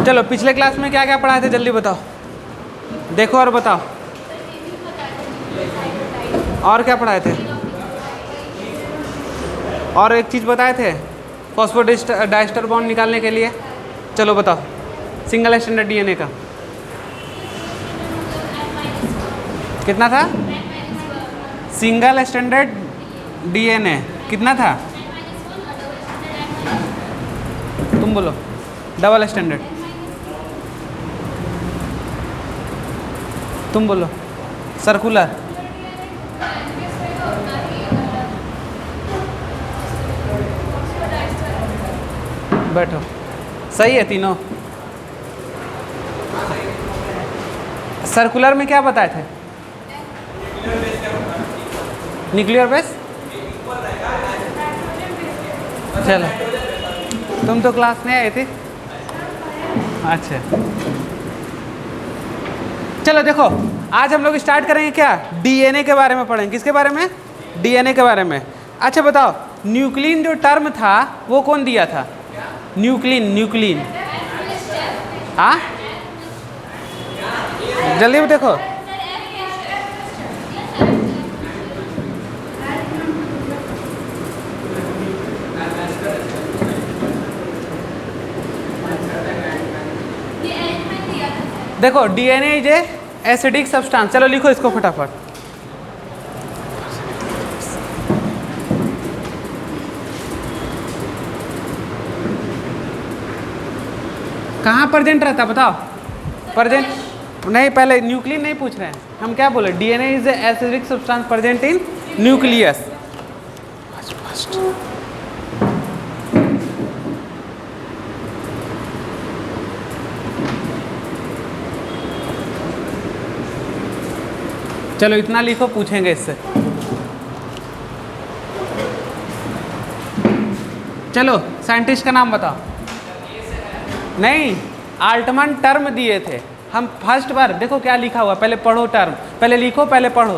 चलो पिछले क्लास में क्या क्या पढ़ाए थे जल्दी बताओ, देखो और बताओ। और क्या पढ़ाए थे? और एक चीज़ बताए थे फॉस्फोडाइस्टर बॉन्ड निकालने के लिए। चलो बताओ सिंगल स्टैंडर्ड डीएनए का कितना था? सिंगल स्टैंडर्ड डीएनए कितना था? तुम बोलो। डबल स्टैंडर्ड तुम बोलो। सर्कुलर बैठो, सही है तीनों। सर्कुलर में क्या बताए थे? Nuclear base. चलो तुम तो क्लास में आए थे। अच्छा चलो देखो, आज हम लोग स्टार्ट करेंगे क्या, डीएनए के बारे में पढ़ेंगे। किसके बारे में? डीएनए के बारे में। अच्छा बताओ, न्यूक्लिन जो टर्म था वो कौन दिया था? Nuclein, nuclein. हाँ जल्दी देखो। देखो DNA is a acidic substance. चलो लिखो इसको फटाफट। कहाँ प्रेजेंट रहता बताओ? प्रेजेंट नहीं, पहले न्यूक्लियस नहीं पूछ रहे हैं हम, क्या बोले? DNA is a acidic substance present in nucleus. चलो इतना लिखो, पूछेंगे इससे। चलो साइंटिस्ट का नाम बताओ। नहीं, आल्टमन टर्म दिए थे हम फर्स्ट बार। देखो क्या लिखा हुआ, पहले पढ़ो टर्म, पहले लिखो, पहले पढ़ो,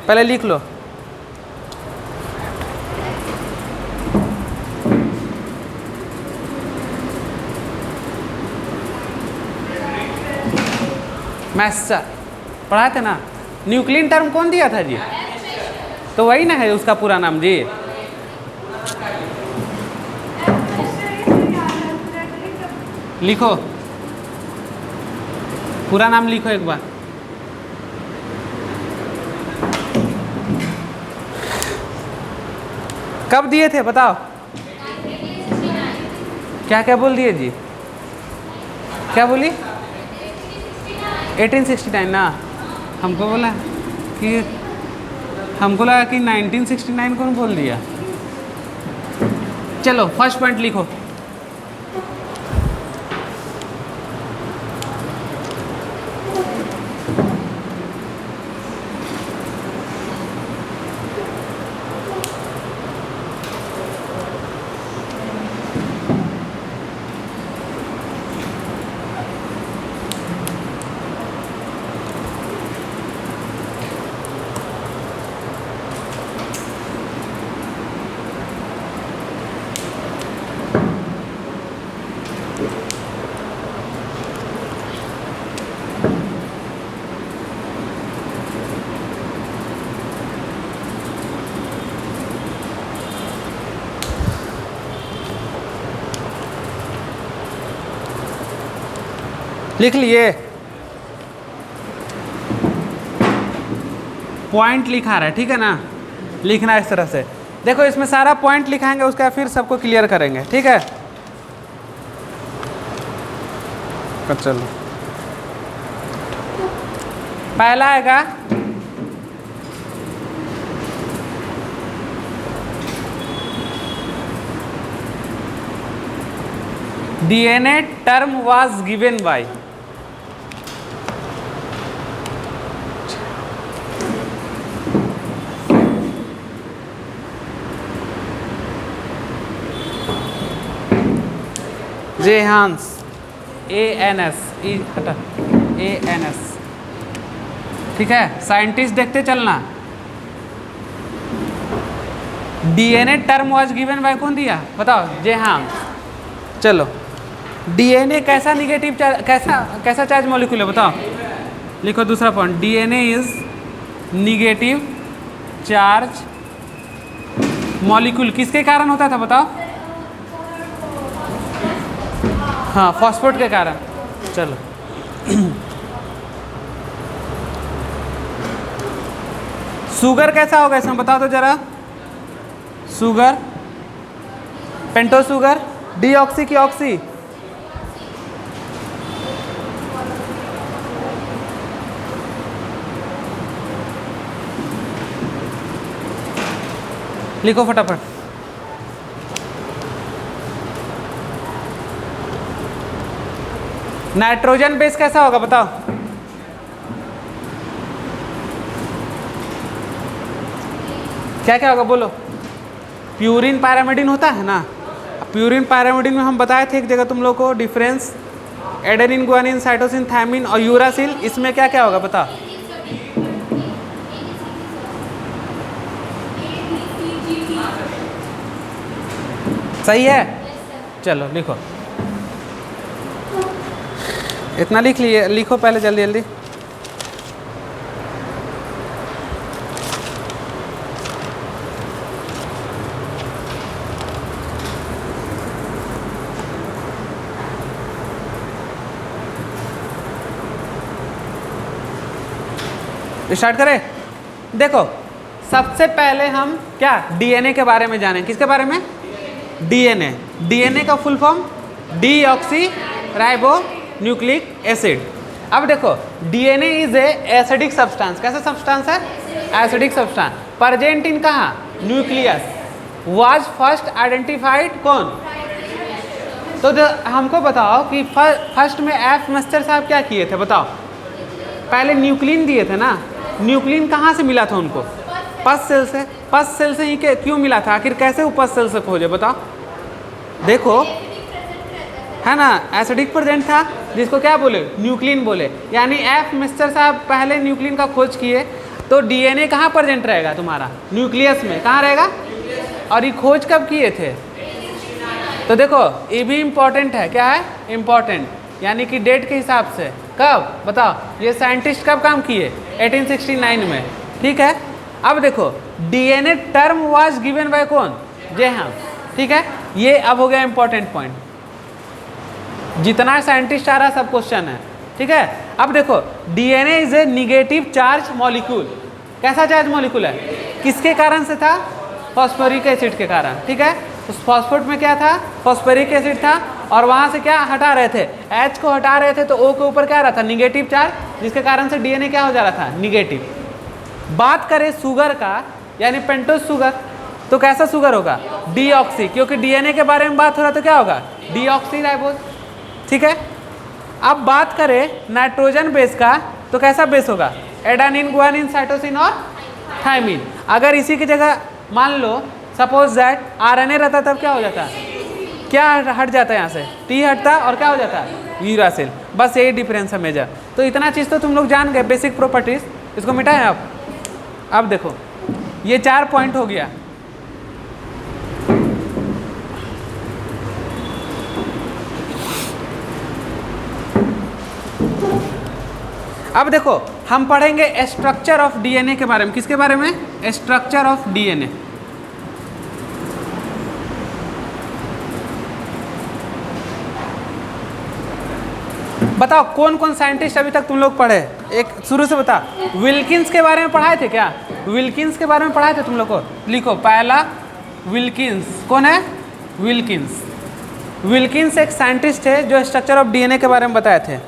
पहले लिख लो। मैथ्स पढ़ाए थे ना। न्यूक्लियन टर्म कौन दिया था जी? तो वही ना है उसका पूरा नाम जी। लिखो पूरा नाम, लिखो एक बार। कब दिए थे बताओ? क्या क्या बोल दिए जी? क्या बोली? 1869 ना। हमको बोला कि, हमको लगा कि 1969 कौन बोल दिया। चलो फर्स्ट पॉइंट लिखो। लिख लिए? पॉइंट लिखा रहा है, ठीक है ना? लिखना इस तरह से। देखो इसमें सारा पॉइंट लिखाएंगे, उसका फिर सबको क्लियर करेंगे, ठीक है? चलो पहला आएगा DNA term was given by. Johannsen, ANS, हटा ANS, ठीक है? साइंटिस्ट देखते चलना। DNA term was given by कौन दिया बताओ? जेहान्स। चलो डीएनए कैसा निगेटिव चार्ज, कैसा चार्ज मॉलिक्यूल है बताओ। लिखो दूसरा point, DNA is negative charge molecule. किसके कारण होता था बताओ? हाँ, फॉस्फेट के कारण। चलो शुगर कैसा होगा इसमें बताओ तो जरा। शुगर, पेंटोस शुगर, डीऑक्सी की ऑक्सी, लिखो फटाफट। नाइट्रोजन बेस कैसा होगा बताओ। क्या क्या होगा बोलो। प्यूरिन पैरामिडिन होता है ना। प्यूरिन पैरामिडिन में हम बताए थे एक जगह तुम लोग को difference, adenine, guanine, cytosine, thymine और यूरासिल। इसमें क्या क्या होगा बताओ। सही है, चलो लिखो। इतना लिख लिए, लिखो पहले जल्दी जल्दी। स्टार्ट करें। देखो सबसे पहले हम क्या डीएनए के बारे में जानें। किसके बारे में? डीएनए। डीएनए का full form deoxy ribo nucleic acid. अब देखो DNA is a acidic substance. कैसा सब्सटेंस है? Acidic substance. प्रेजेंट इन कहाँ? न्यूक्लियस। वाज फर्स्ट आइडेंटिफाइड कौन? तो हमको बताओ कि फर्स्ट में एफ मास्टर साहब क्या किए थे बताओ। पहले न्यूक्लिन दिए थे ना। न्यूक्लिन कहाँ से मिला था उनको? पस सेल से। पस सेल से ही क्यों मिला था? आखिर कैसे वो पस सेल से खोजे बताओ। देखो है ना, एसिडिक प्रेजेंट था जिसको क्या बोले? न्यूक्लिन बोले। यानी एफ मिस्टर साहब पहले न्यूक्लिन का खोज किए। तो डीएनए कहाँ प्रेजेंट रहेगा तुम्हारा? न्यूक्लियस में। कहाँ रहेगा? और ये खोज कब किए थे? तो देखो ये भी इम्पोर्टेंट है। क्या है? इम्पोर्टेंट, यानी कि डेट के हिसाब से। कब बताओ? ये साइंटिस्ट कब काम किए? 1869 में। ठीक है। अब देखो DNA term was given by कौन? जेम्स। ठीक है, ये अब हो गया इंपॉर्टेंट पॉइंट। जितना साइंटिस्ट आ रहा सब क्वेश्चन है। ठीक है। अब देखो DNA is a negative charge molecule. कैसा चार्ज मॉलिक्यूल है? किसके कारण से था? फॉस्फोरिक एसिड के कारण। ठीक है। उस फॉस्फेट में क्या था? फॉस्फोरिक एसिड था। और वहाँ से क्या हटा रहे थे? H को हटा रहे थे। तो O के ऊपर क्या रहा था? निगेटिव चार्ज, जिसके कारण से डीएनए क्या हो जा रहा था? निगेटिव। बात करें शुगर का, यानी पेंटोस शुगर, तो कैसा शुगर होगा? डीऑक्सी। क्योंकि डीएनए के बारे में बात हो रहा तो क्या होगा? Deoxy ribose. ठीक है। अब बात करें नाइट्रोजन बेस का, तो कैसा बेस होगा? एडेनिन, गुआनिन, साइटोसिन और थायमिन। अगर इसी की जगह मान लो सपोज दैट आरएनए रहता तब क्या हो जाता? क्या हट जाता है यहाँ से? टी हटता और क्या हो जाता है? यूरासिल। बस यही डिफरेंस है मेजर। तो इतना चीज़ तो तुम लोग जान गए, बेसिक प्रॉपर्टीज। इसको मिटाएं आप। अब देखो ये 4 पॉइंट हो गया। अब देखो हम पढ़ेंगे स्ट्रक्चर ऑफ डीएनए के बारे में। किसके बारे में? Structure of DNA. बताओ कौन कौन साइंटिस्ट अभी तक तुम लोग पढ़े? एक शुरू से बता। विल्किंस के बारे में पढ़ाए थे क्या? विल्किंस के बारे में पढ़ाए थे तुम लोग को? लिखो पहला विल्किंस। कौन है? विल्किंस। विल्किंस एक साइंटिस्ट है जो स्ट्रक्चर ऑफ डीएनए के बारे में बताए थे।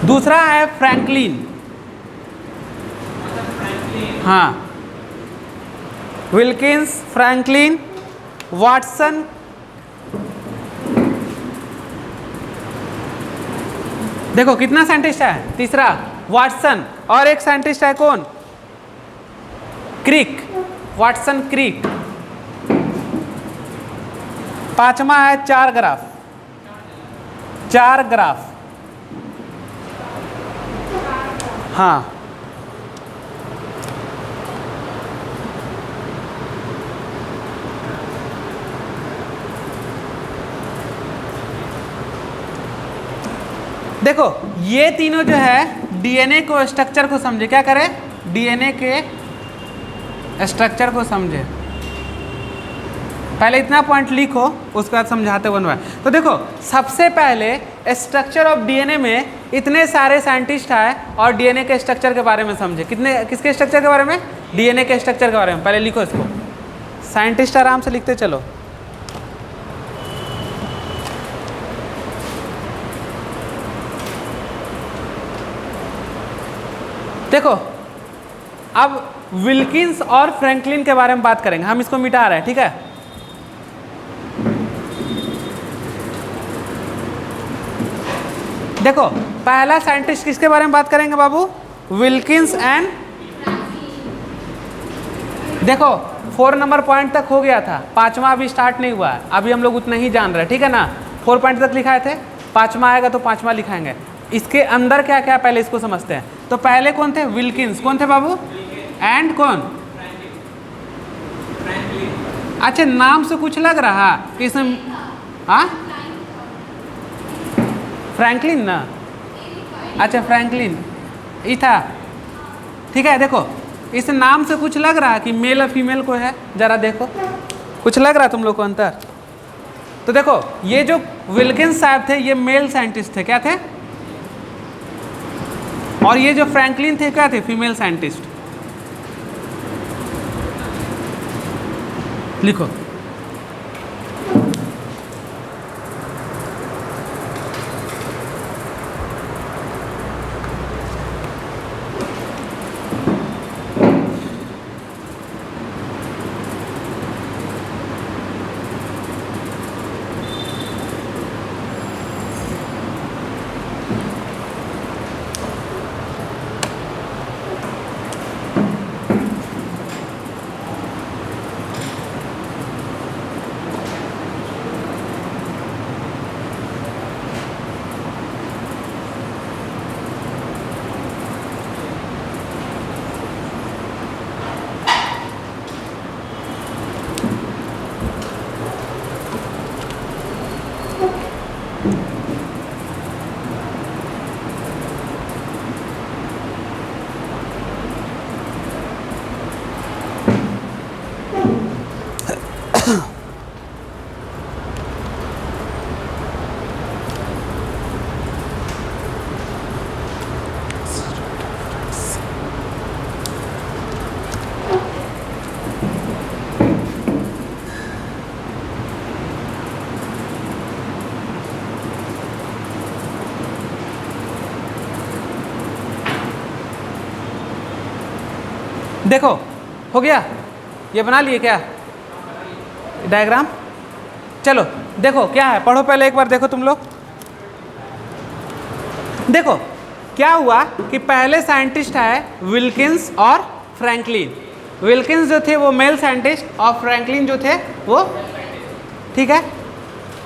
दूसरा है फ्रैंकलिन। हाँ, विल्किंस, फ्रैंकलिन, वाटसन, देखो कितना साइंटिस्ट है? तीसरा वाटसन। और एक साइंटिस्ट है कौन? क्रिक, वाटसन क्रिक। पांचवा है चार ग्राफ। चार ग्राफ। हाँ, देखो ये तीनों जो है डीएनए को स्ट्रक्चर को समझे, क्या करे, डीएनए के स्ट्रक्चर को समझे। पहले इतना पॉइंट लिखो, उसके बाद समझाते वन बाय। तो देखो सबसे पहले स्ट्रक्चर ऑफ डीएनए में इतने सारे साइंटिस्ट आए और डीएनए के स्ट्रक्चर के बारे में समझे। कितने, किसके स्ट्रक्चर के बारे में, डीएनए के स्ट्रक्चर के बारे में। पहले लिखो इसको, साइंटिस्ट आराम से लिखते चलो। देखो अब विल्किंस और फ्रैंकलिन के बारे में बात करेंगे, हम इसको मिटा रहे हैं, ठीक है। देखो पहला साइंटिस्ट किसके बारे में बात करेंगे बाबू, विल्किंस एंड, देखो 4 नंबर पॉइंट तक हो गया था, 5वां अभी स्टार्ट नहीं हुआ है, अभी हम लोग उतना ही जान रहे हैं, ठीक है ना। 4 पॉइंट तक लिखाए थे, 5वां आएगा तो 5वां लिखाएंगे। इसके अंदर क्या क्या पहले इसको समझते हैं। तो पहले कौन थे, विल्किंस, कौन थे बाबू, एंड कौन, अच्छा नाम से कुछ लग रहा इसमें, हाँ फ्रैंकलिन ना, अच्छा फ्रैंकलिन ये था, ठीक है। देखो इस नाम से कुछ लग रहा है कि मेल और फीमेल को है, जरा देखो कुछ लग रहा है तुम लोग को अंतर। तो देखो ये जो विल्किंस साहब थे ये मेल साइंटिस्ट थे, क्या थे, और ये जो फ्रैंकलिन थे क्या थे, फीमेल साइंटिस्ट। लिखो देखो हो गया, ये बना लिए क्या डायग्राम। चलो देखो क्या है, पढ़ो पहले एक बार, देखो तुम लोग। देखो क्या हुआ कि पहले साइंटिस्ट आए विल्किंस और फ्रैंकलिन। विल्किंस जो थे वो मेल साइंटिस्ट और फ्रैंकलिन जो थे वो, ठीक है।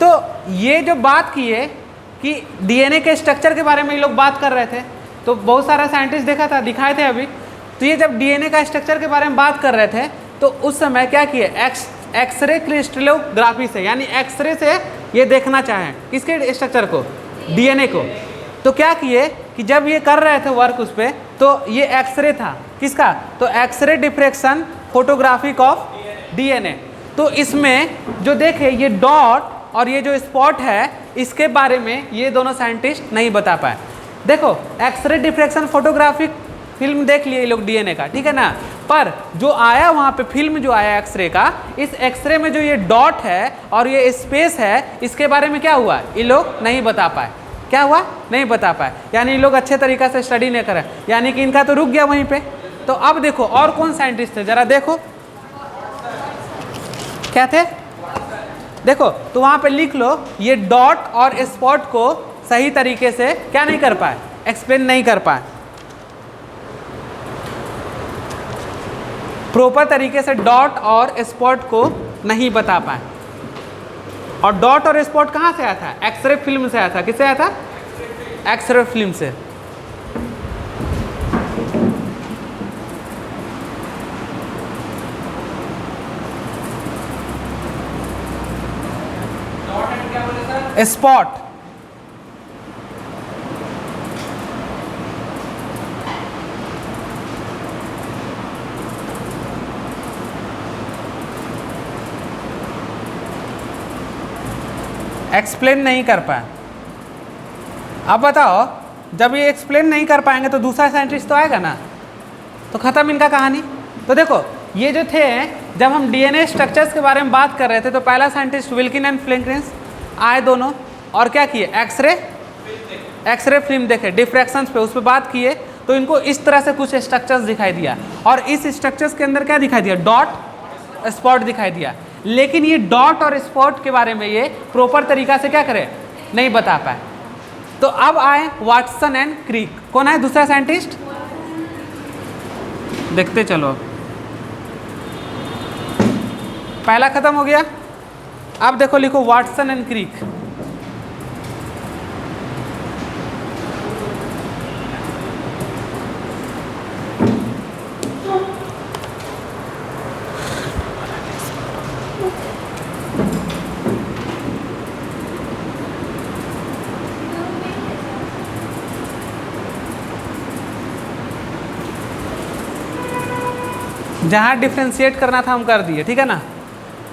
तो ये जो बात की है कि डीएनए के स्ट्रक्चर के बारे में ये लोग बात कर रहे थे, तो बहुत सारा साइंटिस्ट देखा था, दिखाए थे अभी। तो ये जब डीएनए का स्ट्रक्चर के बारे में बात कर रहे थे तो उस समय क्या किए, एक्सरे क्रिस्टलोग्राफी से, यानी एक्सरे से ये देखना चाहें किसके स्ट्रक्चर को, डीएनए को। तो क्या किए कि जब ये कर रहे थे वर्क उस पर, तो ये एक्सरे था किसका, तो X ray diffraction photographic of DNA. तो इसमें जो देखे ये डॉट और ये जो स्पॉट है, इसके बारे में ये दोनों साइंटिस्ट नहीं बता पाए। देखो एक्सरे डिफ्रैक्शन फोटोग्राफिक फिल्म देख लिए ये लोग डीएनए का, ठीक है ना। पर जो आया वहाँ पे फिल्म जो आया एक्सरे का, इस एक्सरे में जो ये डॉट है और ये स्पेस है, इसके बारे में क्या हुआ, ये लोग नहीं बता पाए। क्या हुआ, नहीं बता पाए, यानी ये लोग अच्छे तरीक़े से स्टडी नहीं करे, यानी कि इनका तो रुक गया वहीं पे। तो अब देखो और कौन साइंटिस्ट थे, जरा देखो क्या थे। देखो तो वहाँ पे लिख लो, ये डॉट और स्पॉट को सही तरीके से क्या नहीं कर पाए, एक्सप्लेन नहीं कर पाए, प्रॉपर तरीके से डॉट और स्पॉट को नहीं बता पाए। और डॉट और स्पॉट कहाँ से आया था, एक्सरे फिल्म से आया था। किससे आया था, एक्सरे फिल्म से। स्पॉट एक्सप्लेन नहीं कर पाए। अब बताओ, जब ये एक्सप्लेन नहीं कर पाएंगे तो दूसरा साइंटिस्ट तो आएगा ना, तो ख़त्म इनका कहानी। तो देखो ये जो थे, जब हम डीएनए स्ट्रक्चर्स के बारे में बात कर रहे थे तो पहला साइंटिस्ट विल्किन एंड फ्लैंकरेंस आए दोनों, और क्या किए, एक्सरे फिल्म देखे डिफ्रैक्शंस पे, उस पर बात किए, तो इनको इस तरह से कुछ स्ट्रक्चर्स दिखाई दिया, और इस स्ट्रक्चर्स के अंदर क्या दिखाई दिया, डॉट स्पॉट दिखाई दिया। लेकिन ये डॉट और स्पॉट के बारे में ये प्रॉपर तरीका से क्या करें, नहीं बता पाए। तो अब आए वाटसन एंड क्रिक। कौन है दूसरा साइंटिस्ट, देखते चलो। पहला खत्म हो गया, अब देखो लिखो वाटसन एंड क्रिक। जहाँ डिफ्रेंशिएट करना था हम कर दिए, ठीक है ना।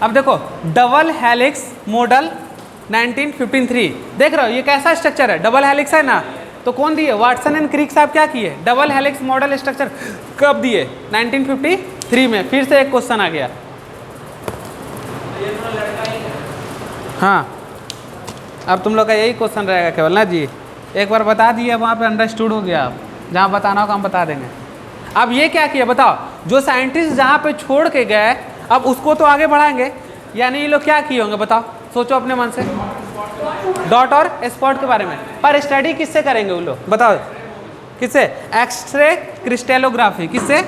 अब देखो डबल हेलिक्स मॉडल 1953, देख रहे हो ये कैसा स्ट्रक्चर है, डबल हेलिक्स है ना। तो कौन दिए, वाटसन एंड क्रिक साहब क्या किए, डबल हेलिक्स मॉडल स्ट्रक्चर कब दिए, 1953 में। फिर से एक क्वेश्चन आ गया। हाँ, अब तुम लोग का यही क्वेश्चन रहेगा केवल ना जी, एक बार बता दिए वहाँ पे अंडरस्टूड हो गया। अब जहाँ बताना होगा हम बता देंगे। अब ये क्या किया बताओ, जो साइंटिस्ट जहाँ पे छोड़ के गए अब उसको तो आगे बढ़ाएंगे, यानी ये लोग क्या किए होंगे बताओ, सोचो अपने मन से। डॉट और स्पॉट के बारे में, पर स्टडी किससे करेंगे वो लोग बताओ, किससे, एक्सरे क्रिस्टलोग्राफी, किससे,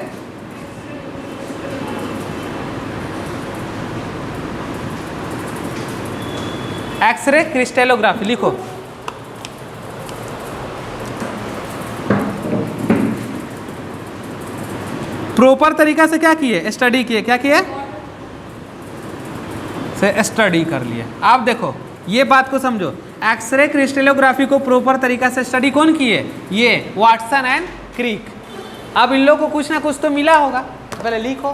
एक्सरे क्रिस्टलोग्राफी लिखो। प्रॉपर तरीका से क्या किए, स्टडी किए, क्या किए, से स्टडी कर लिए। आप देखो ये बात को समझो, एक्सरे क्रिस्टलोग्राफी को प्रॉपर तरीका से स्टडी कौन किए, ये वाटसन एंड क्रिक। अब इन लोगों को कुछ ना कुछ तो मिला होगा, पहले लिखो।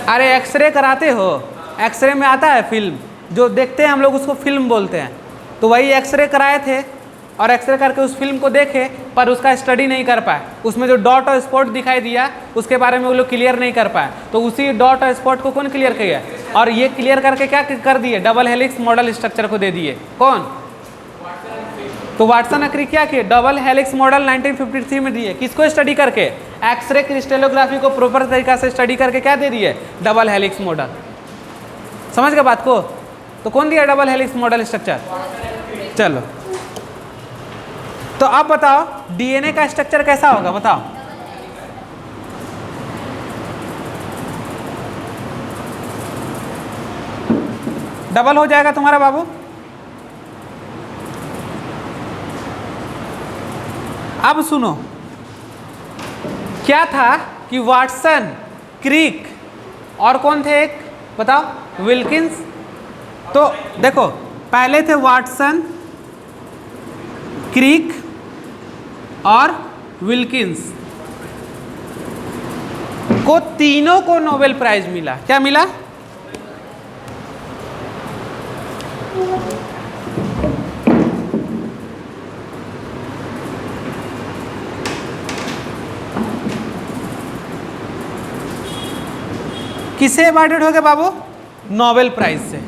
अरे एक्सरे कराते हो, एक्सरे में आता है फिल्म, जो देखते हैं हम लोग उसको फिल्म बोलते हैं। तो वही एक्सरे कराए थे और एक्सरे करके उस फिल्म को देखे, पर उसका स्टडी नहीं कर पाए। उसमें जो डॉट और स्पॉट दिखाई दिया उसके बारे में वो लोग क्लियर नहीं कर पाए। तो उसी डॉट और स्पॉट को कौन क्लियर किया, और ये क्लियर करके क्या कर दिए, डबल हेलिक्स मॉडल स्ट्रक्चर को दे दिए। कौन, तो वाटसन और क्रिक क्या किए, डबल हेलिक्स मॉडल 1953 में दिए। किसको स्टडी करके, एक्सरे क्रिस्टलोग्राफी को प्रॉपर तरीका से स्टडी करके क्या दे दिए, डबल हेलिक्स मॉडल। समझ गए बात को। तो कौन दिया डबल हेलिक्स मॉडल स्ट्रक्चर। चलो तो अब बताओ डीएनए का स्ट्रक्चर कैसा होगा बताओ। डबल हो जाएगा तुम्हारा बाबू। अब सुनो क्या था कि वाटसन, क्रिक और कौन थे एक बताओ, विल्किंस। तो देखो पहले थे वाटसन, क्रिक और विल्किंस, को तीनों को नोबेल प्राइज मिला। क्या मिला, किसे अवार्डेड हो गए बाबू, नोबेल प्राइज से।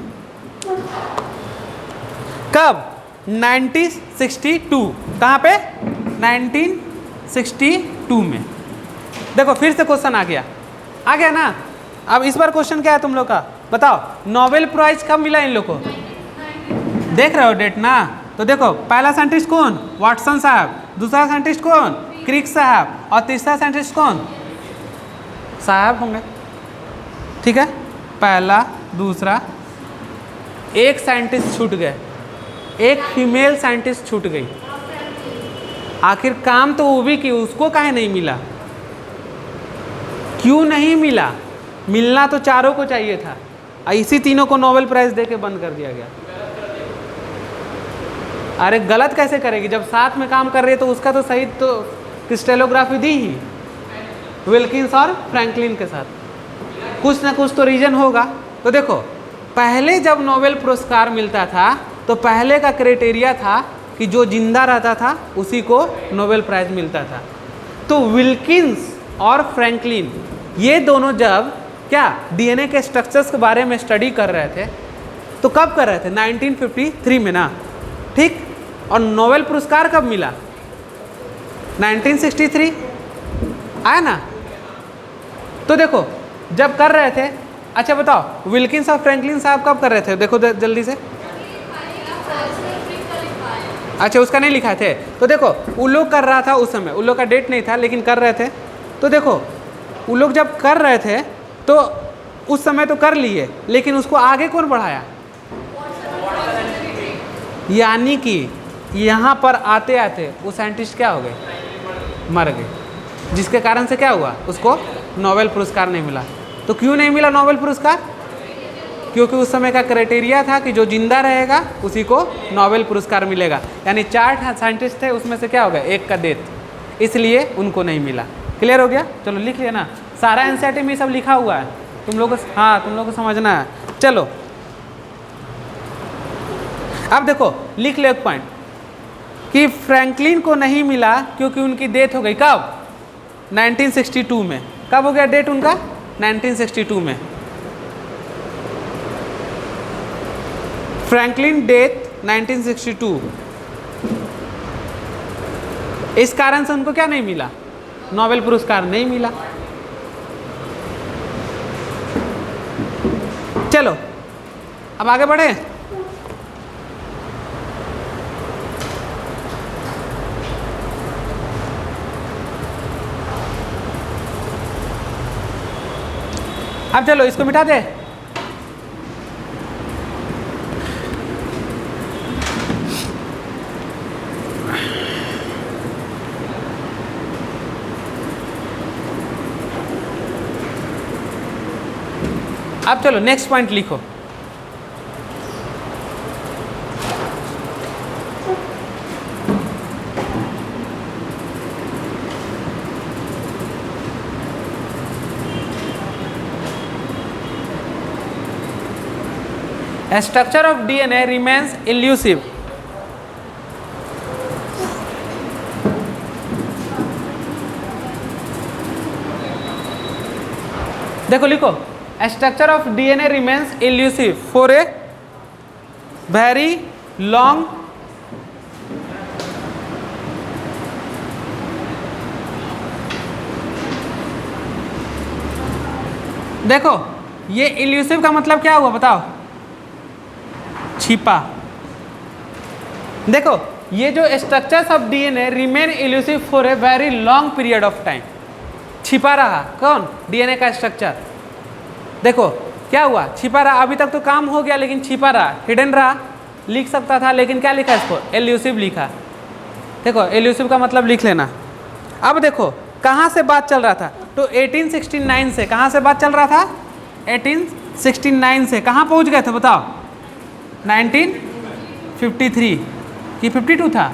कब, 1962। कहाँ पे, 1962 में। देखो फिर से क्वेश्चन आ गया ना। अब इस बार क्वेश्चन क्या है तुम लोग का बताओ, नोबेल प्राइज कब मिला इन लोग को, देख रहे हो डेट ना। तो देखो पहला साइंटिस्ट कौन, वाटसन साहब, दूसरा साइंटिस्ट कौन, क्रिक साहब, और तीसरा साइंटिस्ट कौन, साहब होंगे। ठीक है, पहला दूसरा, एक साइंटिस्ट छूट गए, एक फीमेल साइंटिस्ट छूट गई। आखिर काम तो वो भी की, उसको काहे नहीं मिला, क्यों नहीं मिला, मिलना तो चारों को चाहिए था। इसी तीनों को नोबेल प्राइज देके बंद कर दिया गया। अरे गलत कैसे करेगी, जब साथ में काम कर रही है तो उसका तो सही तो क्रिस्टलोग्राफी दी ही। विल्किंस और फ्रैंकलिन के साथ, कुछ ना कुछ तो रीजन होगा। तो देखो, पहले जब नोबेल पुरस्कार मिलता था तो पहले का क्राइटेरिया था कि जो जिंदा रहता था उसी को नोबेल प्राइज मिलता था। तो विल्किंस और फ्रैंकलिन ये दोनों जब क्या डीएनए के स्ट्रक्चर्स के बारे में स्टडी कर रहे थे, तो कब कर रहे थे? 1953 में ना, ठीक। और नोबेल पुरस्कार कब मिला? 1963 आया ना। तो देखो, जब कर रहे थे, अच्छा बताओ विल्किंस और फ्रैंकलिन साहब कब कर रहे थे? देखो जल्दी से। अच्छा, उसका नहीं लिखा थे। तो देखो, वो लोग कर रहा था उस समय, उन लोग का डेट नहीं था लेकिन कर रहे थे। तो देखो, वो लोग जब कर रहे थे तो उस समय तो कर लिए, लेकिन उसको आगे कौन बढ़ाया? यानी कि यहाँ पर आते आते वो साइंटिस्ट क्या हो गए? मर गए, जिसके कारण से क्या हुआ? उसको नोबेल पुरस्कार नहीं मिला। तो क्यों नहीं मिला नोबेल पुरस्कार? क्योंकि उस समय का क्राइटेरिया था कि जो जिंदा रहेगा उसी को नोबेल पुरस्कार मिलेगा। यानी 4 साइंटिस्ट थे, उसमें से क्या हो गया? एक का डेथ, इसलिए उनको नहीं मिला। क्लियर हो गया? चलो लिख लिया ना, सारा एनसीईआरटी में सब लिखा हुआ है, तुम लोग को, हाँ तुम लोग को समझना है। चलो अब देखो, लिख लो एक पॉइंट कि फ्रैंकलिन को नहीं मिला क्योंकि उनकी डेथ हो गई। कब? 1962 में। कब हो गया डेट उनका? 1962 में। Franklin death 1962। इस कारण से उनको क्या नहीं मिला? नोबेल पुरस्कार नहीं मिला। चलो अब आगे बढ़े। अब चलो इसको मिटा दे। अब चलो नेक्स्ट पॉइंट लिखो। A structure of DNA remains elusive. देखो लिखो, A structure of DNA remains elusive for a very long देखो, ये elusive का मतलब क्या हुआ बताओ? छिपा। देखो, ये जो structures of DNA remain elusive for a very long period of time. छिपा रहा कौन? डीएनए का स्ट्रक्चर। देखो क्या हुआ? छिपा रहा। अभी तक तो काम हो गया लेकिन छिपा रहा, हिडन रहा। लिख सकता था लेकिन क्या लिखा इसको? एल्यूसिव लिखा। देखो एल्यूसिव का मतलब लिख लेना। अब देखो कहाँ से बात चल रहा था? तो 1869 से। कहाँ से बात चल रहा था? 1869 से। कहाँ पहुँच गए थे बताओ? 1953 कि 52 था?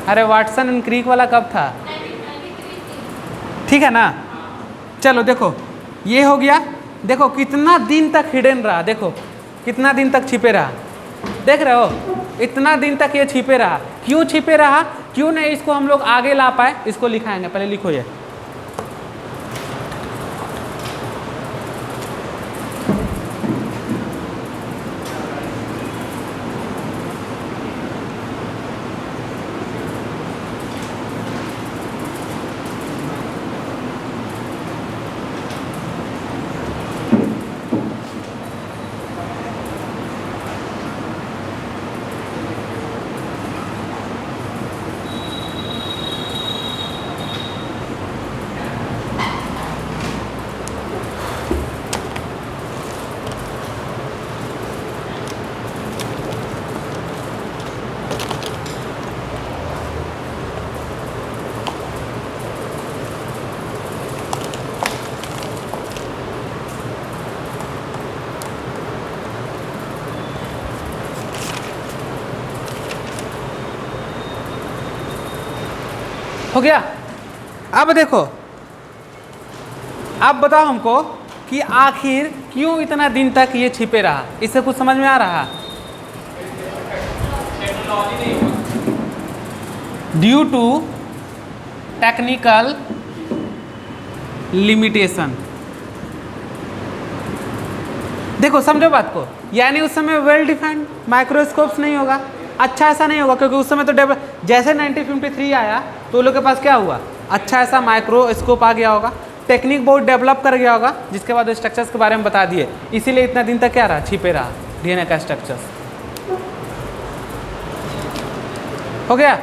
अरे वाटसन एंड क्रिक वाला कब था? ठीक है ना। चलो देखो ये हो गया। देखो कितना दिन तक हिडन रहा, देखो कितना दिन तक छिपे रहा। देख रहे हो, इतना दिन तक ये छिपे रहा। क्यों छिपे रहा? क्यों नहीं इसको हम लोग आगे ला पाए? इसको लिखाएंगे, पहले लिखो ये। हो गया। अब देखो, अब बताओ हमको कि आखिर क्यों इतना दिन तक ये छिपे रहा, इससे कुछ समझ में आ रहा? Due to technical limitation. देखो समझो बात को, यानी उस समय वेल डिफाइंड माइक्रोस्कोप्स नहीं होगा, अच्छा ऐसा नहीं होगा, क्योंकि उस समय तो डेवलप, जैसे 1953 आया तो लोग के पास क्या हुआ, अच्छा ऐसा माइक्रोस्कोप आ गया होगा, टेक्निक बहुत डेवलप कर गया होगा, जिसके बाद स्ट्रक्चर्स के बारे में बता दिए, इसीलिए इतना दिन तक क्या रहा, छिपे रहा डीएनए का स्ट्रक्चर्स। हो गया।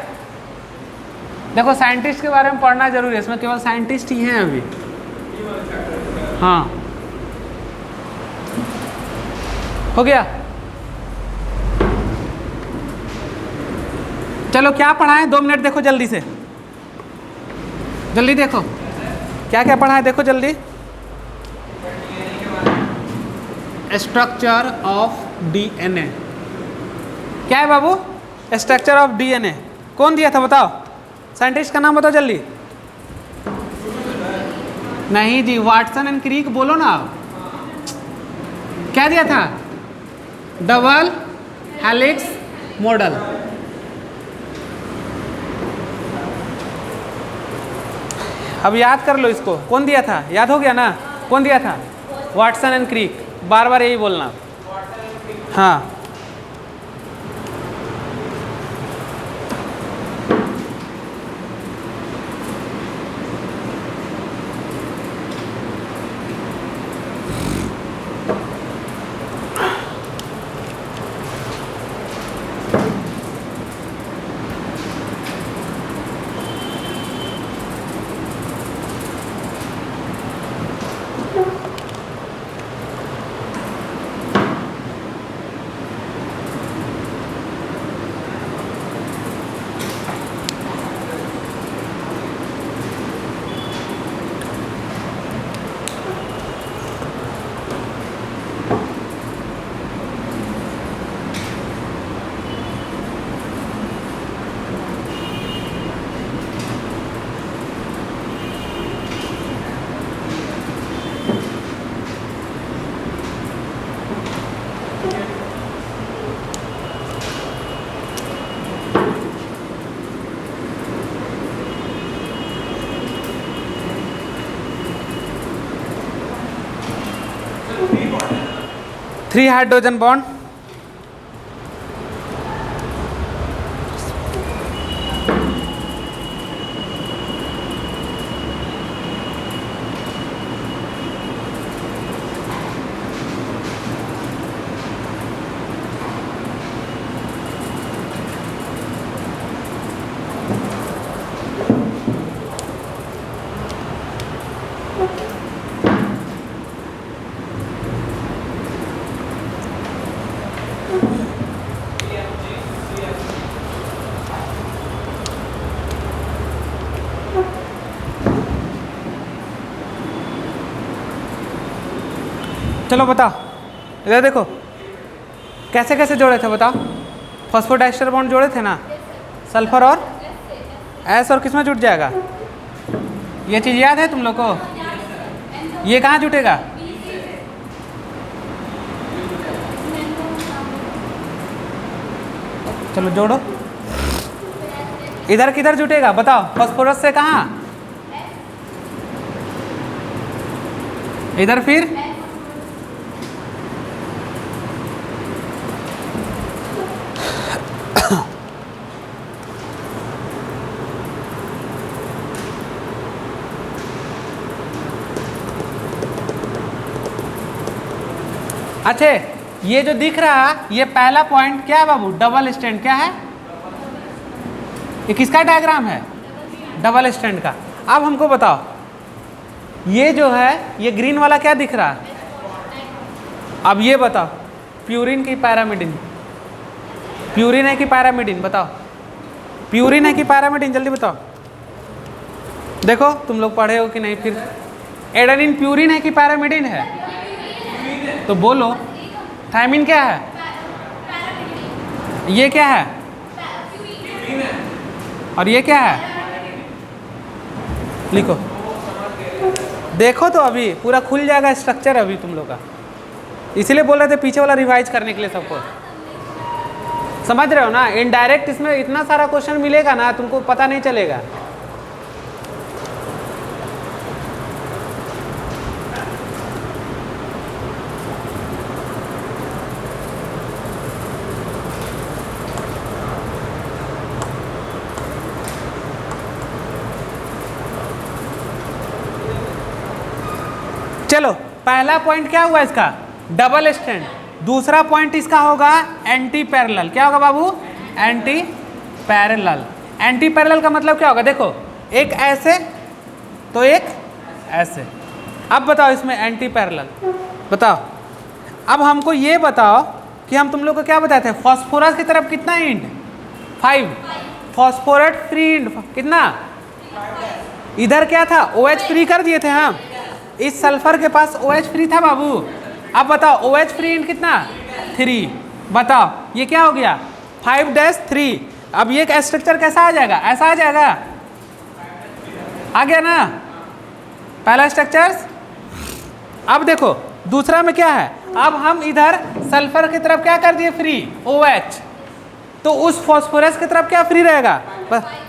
देखो साइंटिस्ट के बारे में पढ़ना जरूरी है, इसमें केवल साइंटिस्ट ही हैं अभी। हाँ हो गया। चलो क्या पढ़ा है, 2 मिनट देखो जल्दी से, जल्दी देखो क्या क्या पढ़ा है, देखो जल्दी। स्ट्रक्चर ऑफ डीएनए क्या है बाबू? स्ट्रक्चर ऑफ डीएनए कौन दिया था बताओ, साइंटिस्ट का नाम बताओ जल्दी। नहीं जी, वाटसन एंड क्रिक बोलो ना। क्या दिया था? Double helix model. अब याद कर लो इसको, कौन दिया था, याद हो गया ना, कौन दिया था? वाटसन एंड क्रिक, बार बार यही बोलना। हाँ 3 हाइड्रोजन बॉन्ड, चलो बताओ इधर देखो कैसे कैसे जोड़े थे बताओ। फॉस्फोडाइस्टर बॉन्ड जोड़े थे ना, सल्फर और एस, और किसमें जुट जाएगा? ये चीज़ याद है तुम लोग को? ये कहाँ जुटेगा? चलो जोड़ो, इधर किधर जुटेगा बताओ? फॉस्फोरस से कहाँ? इधर फिर अच्छा, ये जो दिख रहा है ये पहला पॉइंट क्या है बाबू? Double stand. क्या है ये? किसका डायग्राम है? डबल स्टैंड का। अब हमको बताओ ये जो है ये ग्रीन वाला क्या दिख रहा है? अब ये बताओ प्यूरिन की पैरामिडिन, प्यूरिन है कि पैरामिडिन? बताओ प्यूरिन है कि पैरामिडिन, जल्दी बताओ। देखो तुम लोग पढ़े हो कि नहीं? फिर एडेनिन प्यूरिन है कि पैरामिडिन है? तो बोलो। थायमिन क्या है? ये क्या है? और ये क्या है? लिखो, देखो तो अभी पूरा खुल जाएगा स्ट्रक्चर अभी तुम लोग का, इसीलिए बोल रहे थे पीछे वाला रिवाइज करने के लिए सबको। समझ रहे हो ना, इनडायरेक्ट इसमें इतना सारा क्वेश्चन मिलेगा ना तुमको पता नहीं चलेगा। चलो पहला पॉइंट क्या हुआ इसका, डबल स्टैंड। दूसरा पॉइंट इसका होगा एंटी पैरेलल। क्या होगा बाबू, एंटी पैरेलल। एंटी पैरेलल का मतलब क्या होगा, देखो एक ऐसे तो एक ऐसे। अब बताओ इसमें एंटी पैरेलल बताओ। अब हमको ये बताओ कि हम तुम लोग को क्या बताए थे, फॉस्फोरस की तरफ कितना इंड 5, फॉस्फोरस फ्री इंड कितना, इधर क्या था OH फ्री कर दिए थे हम, इस सल्फर के पास OH फ्री था बाबू। अब बताओ OH फ्री इंड कितना 3, बताओ ये क्या हो गया 5-3। अब ये स्ट्रक्चर कैसा आ जाएगा, ऐसा आ जाएगा, आ गया ना पहला स्ट्रक्चर। अब देखो दूसरा में क्या है, अब हम इधर सल्फर की तरफ क्या कर दिए फ्री OH, तो उस फॉस्फोरस की तरफ क्या फ्री रहेगा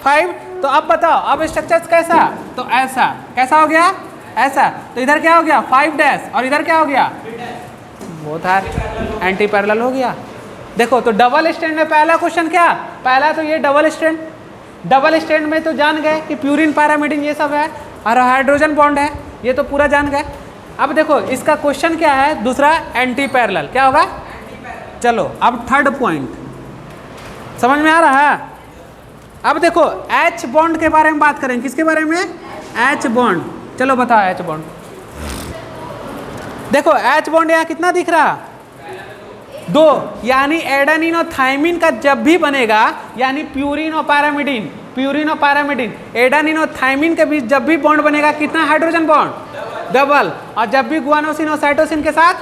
5। तो अब बताओ अब स्ट्रक्चर कैसा, तो ऐसा, कैसा हो गया ऐसा, तो इधर क्या हो गया 5 और इधर क्या हो गया, वो था एंटी पैरेलल हो गया। देखो तो डबल स्टैंड में पहला क्वेश्चन क्या, पहला तो ये डबल स्टैंड। डबल स्टैंड में तो जान गए कि प्यूरिन पैरामिडिन ये सब है और हाइड्रोजन बॉन्ड है, ये तो पूरा जान गए। अब देखो इसका क्वेश्चन क्या है दूसरा, एंटी पैरेलल क्या होगा। चलो अब थर्ड पॉइंट समझ में आ रहा है। अब देखो H बॉन्ड के बारे में बात करें, किसके बारे में, H बॉन्ड। चलो बताओ H बॉन्ड। देखो H बॉन्ड यहाँ कितना दिख रहा, 2, यानी एडेनिन और थाइमिन का जब भी बनेगा, यानी प्यूरिन और पैरामिडिन, प्यूरिन और पैरामिडिन, एडेनिन और थाइमिन के बीच जब भी बॉन्ड बनेगा कितना हाइड्रोजन बॉन्ड, डबल। और जब भी गुआनोसिन और साइटोसिन के साथ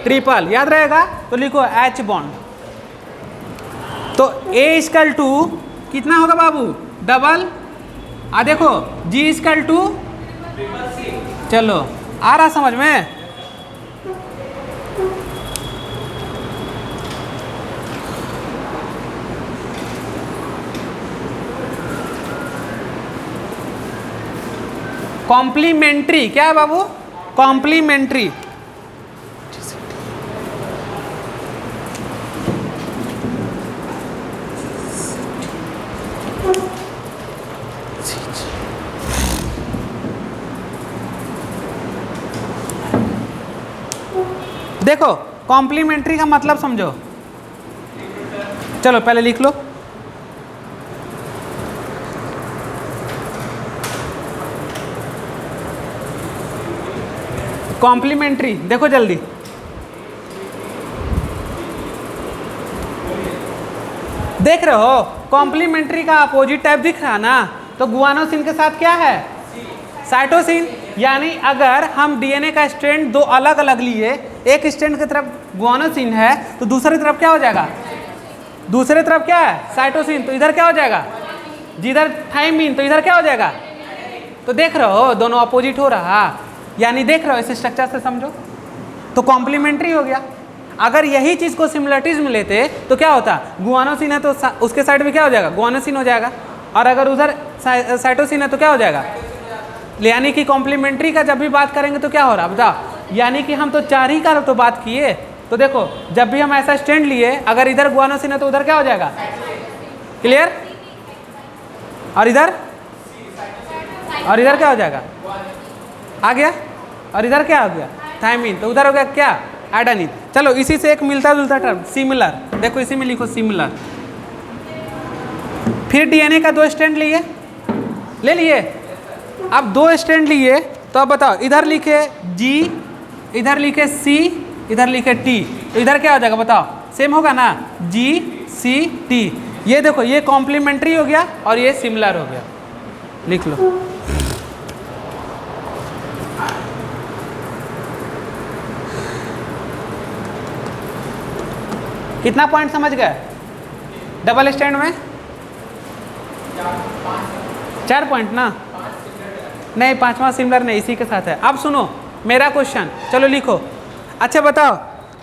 ट्रिपल, याद रहेगा। तो लिखो H बॉन्ड। तो A= कितना होगा बाबू, डबल। आ देखो G= चलो आ रहा समझ में। कॉम्प्लीमेंट्री क्या है बाबू, कॉम्प्लीमेंट्री। देखो कॉम्प्लीमेंट्री का मतलब समझो, चलो पहले लिख लो। कॉम्प्लीमेंट्री देखो जल्दी, देख रहे हो कॉम्प्लीमेंट्री का अपोजिट टाइप दिख रहा ना, तो गुआनोसिन के साथ क्या है, साइटोसिन। यानी अगर हम डीएनए का स्ट्रैंड दो अलग अलग लिए, एक स्ट्रैंड की तरफ गुआनोसिन है तो दूसरी तरफ क्या हो जाएगा, दूसरी तरफ क्या है साइटोसिन, तो इधर क्या हो जाएगा, जिधर थाइमिन तो इधर क्या हो जाएगा। तो देख रहे हो दोनों अपोजिट हो रहा, यानी देख रहे हो इस स्ट्रक्चर से समझो, तो कॉम्प्लीमेंट्री हो गया। अगर यही चीज़ को सिमिलरिटीज में लेते तो क्या होता, गुआनोसिन है तो उसके साइड में क्या हो जाएगा, गुआनोसिन हो जाएगा, और अगर उधर साइटोसिन है तो क्या हो जाएगा। यानी कि कॉम्प्लीमेंट्री का जब भी बात करेंगे तो क्या हो रहा बताओ, यानी कि हम तो 4 ही का तो बात किए। तो देखो जब भी हम ऐसा स्टैंड लिए, अगर इधर गुआनोसिन है तो उधर क्या हो जाएगा, क्लियर, और इधर क्या हो जाएगा, आ गया, और इधर क्या हो गया थाइमिन, तो उधर हो गया क्या एडेनिन। चलो इसी से एक मिलता जुलता टर्म सिमिलर, देखो इसी में लिखो सिमिलर। फिर डीएनए का 2 स्ट्रैंड लिए, ले लिए। अब 2 स्ट्रैंड लिए तो अब बताओ, इधर लिखे G, इधर लिखे C, इधर लिखे T, तो इधर क्या हो जाएगा बताओ, सेम होगा ना, G C T। ये देखो ये कॉम्प्लीमेंट्री हो गया और ये सिमिलर हो गया, लिख लो। कितना पॉइंट समझ गए डबल स्टैंड में, 4 पॉइंट ना, नहीं, पांचवा सिमिलर नहीं, इसी के साथ है। अब सुनो मेरा क्वेश्चन, चलो लिखो। अच्छा बताओ,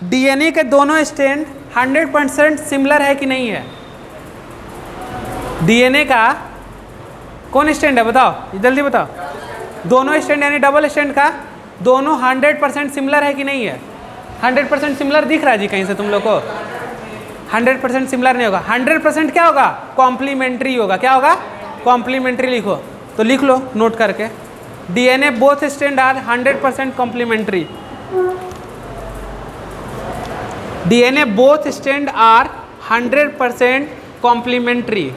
डीएनए के दोनों स्ट्रैंड 100% सिमिलर है कि नहीं है? डीएनए का कौन स्ट्रैंड है बताओ, जल्दी बताओ। दोनों स्ट्रैंड यानी डबल स्ट्रैंड का दोनों 100% सिमिलर है कि नहीं है? 100% सिमिलर दिख रहा है जी कहीं से तुम लोग को? 100% सिमिलर नहीं होगा। 100% क्या होगा? कॉम्प्लीमेंट्री होगा। क्या होगा? कॉम्प्लीमेंट्री। लिखो तो लिख लो नोट करके, DNA both strand are 100% complementary. DNA both strand are 100% complementary.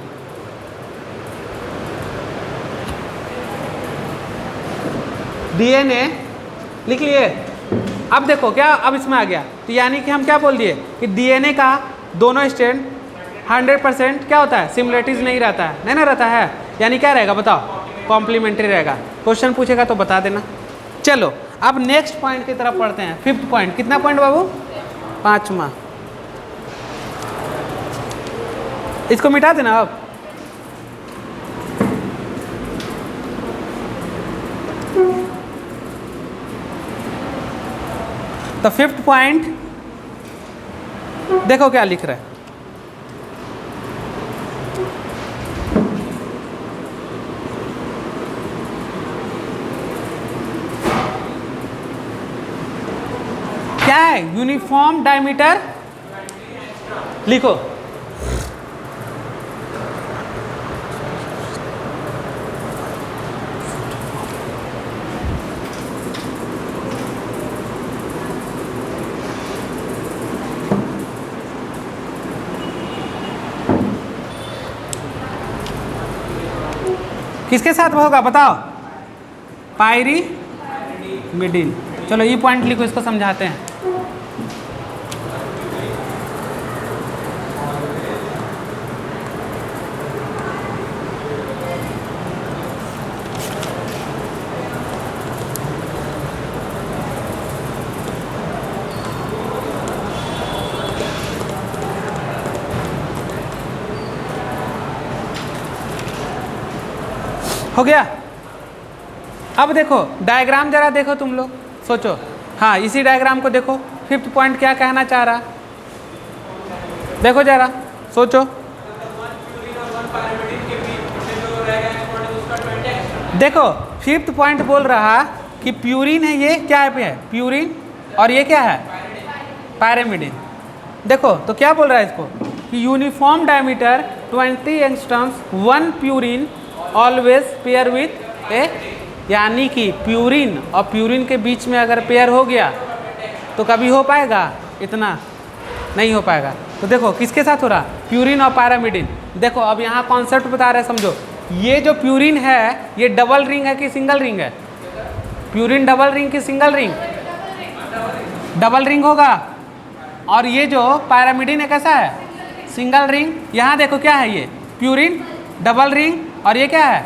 DNA लिख लिए। अब देखो क्या, अब इसमें आ गया, तो यानी कि हम क्या बोल दिए कि डीएनए का दोनों स्ट्रैंड 100% क्या होता है? सिमिलरिटीज नहीं रहता है, नहीं ना रहता है, यानी क्या रहेगा बताओ? कॉम्प्लीमेंट्री रहेगा। क्वेश्चन पूछेगा तो बता देना। चलो अब नेक्स्ट पॉइंट की तरफ पढ़ते हैं। 5th point. कितना पॉइंट बाबू? 5वां। इसको मिटा देना अब। तो 5th पॉइंट देखो क्या लिख रहा है। क्या है? Uniform diameter. लिखो। किसके साथ होगा बताओ? पायरीमिडीन। चलो ये पॉइंट लिखो, इसको समझाते हैं। हो गया? अब देखो डायग्राम जरा देखो, तुम लोग सोचो। हाँ इसी डायग्राम को देखो। 5th पॉइंट क्या कहना चाह रहा? देखो जरा सोचो। देखो 5th पॉइंट बोल रहा कि प्यूरिन है, ये क्या है? प्यूरिन। और ये क्या है? पायरिमिडिन। देखो तो क्या बोल रहा है इसको कि uniform diameter 20 angstroms, 1 purine always pair with a, यानी कि प्यूरिन और प्यूरिन के बीच में अगर पेयर हो गया तो कभी हो पाएगा? इतना नहीं हो पाएगा। तो देखो किसके साथ हो रहा? प्यूरिन और पायरिमिडिन। देखो अब यहाँ कॉन्सेप्ट बता रहे, समझो। ये जो प्यूरिन है ये डबल रिंग है कि सिंगल रिंग है? प्यूरिन डबल रिंग कि सिंगल रिंग? डबल रिंग होगा। और ये जो पायरिमिडिन है कैसा है? Single ring. यहाँ देखो क्या है, ये प्यूरिन डबल रिंग और ये क्या है?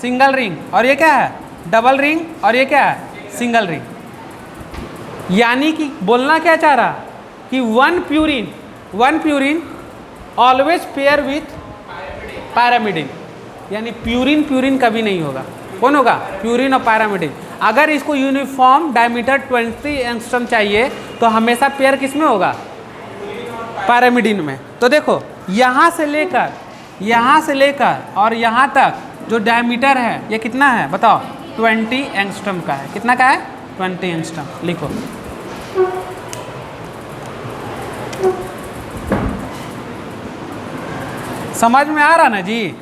Single ring. और ये क्या है? Double ring. और ये क्या है? Single ring. यानी कि बोलना क्या चाह रहा कि one purine always pair with pyrimidine, यानी प्यूरिन कभी नहीं होगा। कौन होगा? प्यूरिन और पायरिमिडिन। अगर इसको यूनिफॉर्म डायमीटर 20 एंगस्ट्रम चाहिए तो हमेशा पेयर किस में होगा? पायरिमिडिन में। तो देखो यहाँ से लेकर और यहाँ तक जो डायमीटर है ये कितना है बताओ? 20 एंगस्ट्रम का है। कितना का है? 20 एंगस्ट्रम। लिखो। समझ में आ रहा ना जी?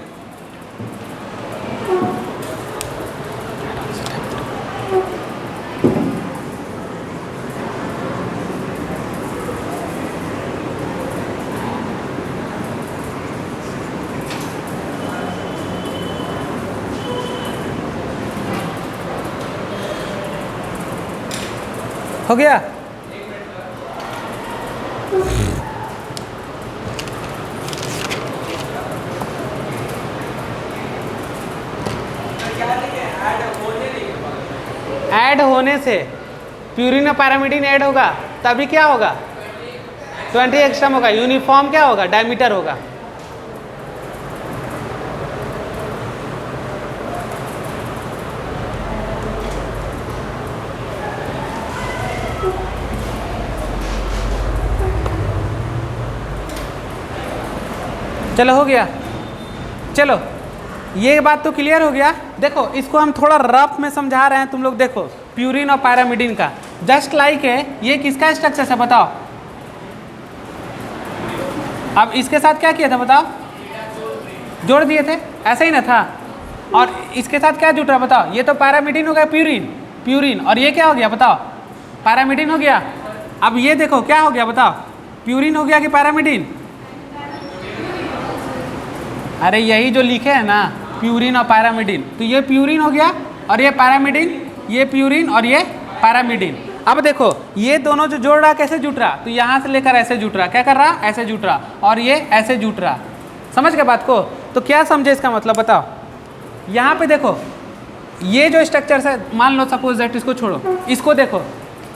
हो गया? ऐड होने से प्यूरिन और पायरिमिडिन ऐड होगा तभी क्या होगा? 20 एंगस्ट्रम होगा। यूनिफॉर्म क्या होगा? डायमीटर होगा। चलो हो गया। चलो ये बात तो क्लियर हो गया। देखो इसको हम थोड़ा रफ में समझा रहे हैं, तुम लोग देखो प्यूरिन और पैरामिडिन का। जस्ट लाइक है, ये किसका स्ट्रक्चर है बताओ। अब इसके साथ क्या किया था बताओ, जोड़ दिए थे, ऐसे ही ना था। और इसके साथ क्या जुट रहा बताओ, ये तो पैरामिडिन हो गया प्यूरिन, प्यूरिन, और ये क्या हो गया बताओ, पैरामिडिन हो गया। अब ये देखो क्या हो गया बताओ, प्यूरिन हो गया कि पैरामिडिन। अरे यही जो लिखे है ना, प्यूरिन और पैरामिडिन, तो ये प्यूरिन हो गया और ये पैरामिडिन, ये प्यूरिन और ये पैरामिडिन। अब देखो ये दोनों जो जोड़ रहा कैसे जुट रहा, तो यहाँ से लेकर ऐसे जुट रहा, क्या कर रहा, ऐसे जुट रहा, और ये ऐसे जुट रहा। समझ गए बात को। तो क्या समझे इसका मतलब बताओ। यहाँ पे देखो ये जो स्ट्रक्चर है, मान लो सपोज दैट, इसको छोड़ो, इसको देखो,